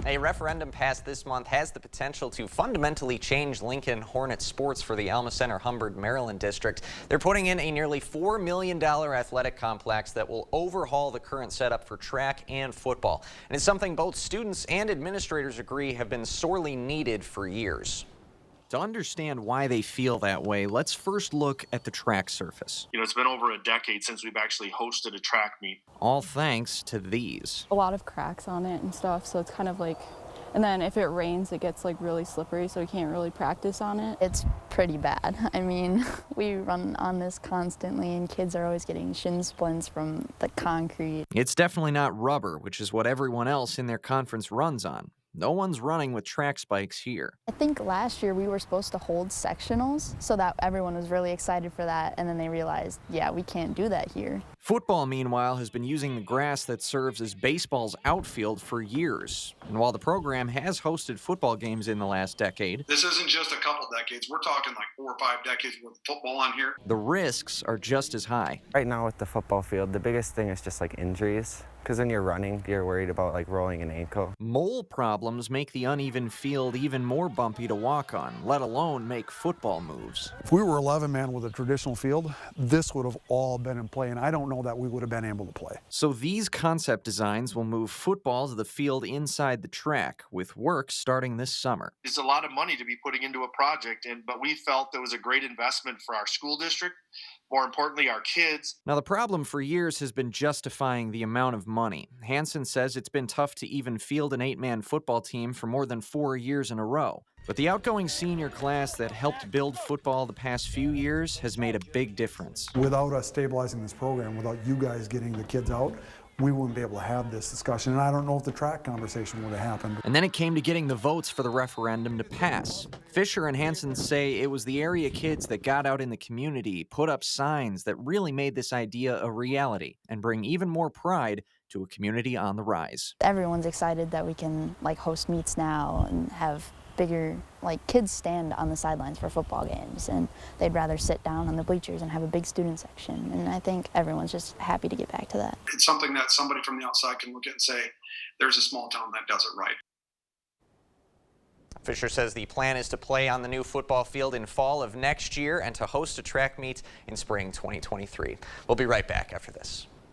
A referendum passed this month has the potential to fundamentally change Lincoln-Hornets sports for the Alma Center-Humbird, Maryland district. They're putting in a nearly $4 million athletic complex that will overhaul the current setup for track and football. And it's something both students and administrators agree have been sorely needed for years. To understand why they feel that way, let's first look at the track surface. It's been over a decade since we've actually hosted a track meet. All thanks to these. A lot of cracks on it and stuff, so it's kind of like, and then if it rains, it gets like really slippery, so we can't really practice on it. It's pretty bad. I mean, we run on this constantly, and kids are always getting shin splints from the concrete. It's definitely not rubber, which is what everyone else in their conference runs on. No one's running with track spikes here. I think last year we were supposed to hold sectionals, so that everyone was really excited for that, and then they realized, yeah, we can't do that here. Football, meanwhile, has been using the grass that serves as baseball's outfield for years. And while the program has hosted football games in the last decade, this isn't just a couple decades. We're talking like 4 or 5 decades worth of football on here. The risks are just as high. Right now with the football field, the biggest thing is just like injuries. Because when you're running, you're worried about like rolling an ankle. Mole problems make the uneven field even more bumpy to walk on, let alone make football moves. If we were 11-man with a traditional field, this would have all been in play, and I don't know that we would have been able to play. So these concept designs will move football to the field inside the track, with work starting this summer. It's a lot of money to be putting into a project, but we felt it was a great investment for our school district. More importantly, our kids. Now, the problem for years has been justifying the amount of money. Hansen says it's been tough to even field an 8-man football team for more than 4 years in a row. But the outgoing senior class that helped build football the past few years has made a big difference. Without us stabilizing this program, without you guys getting the kids out, we wouldn't be able to have this discussion, and I don't know if the track conversation would have happened. And then it came to getting the votes for the referendum to pass. Fisher and Hansen say it was the area kids that got out in the community, put up signs that really made this idea a reality and bring even more pride to a community on the rise. Everyone's excited that we can like host meets now and have bigger, like kids stand on the sidelines for football games, and they'd rather sit down on the bleachers and have a big student section. And I think everyone's just happy to get back to that. It's something that somebody from the outside can look at and say, there's a small town that does it right. Fisher says the plan is to play on the new football field in fall of next year and to host a track meet in spring 2023. We'll be right back after this.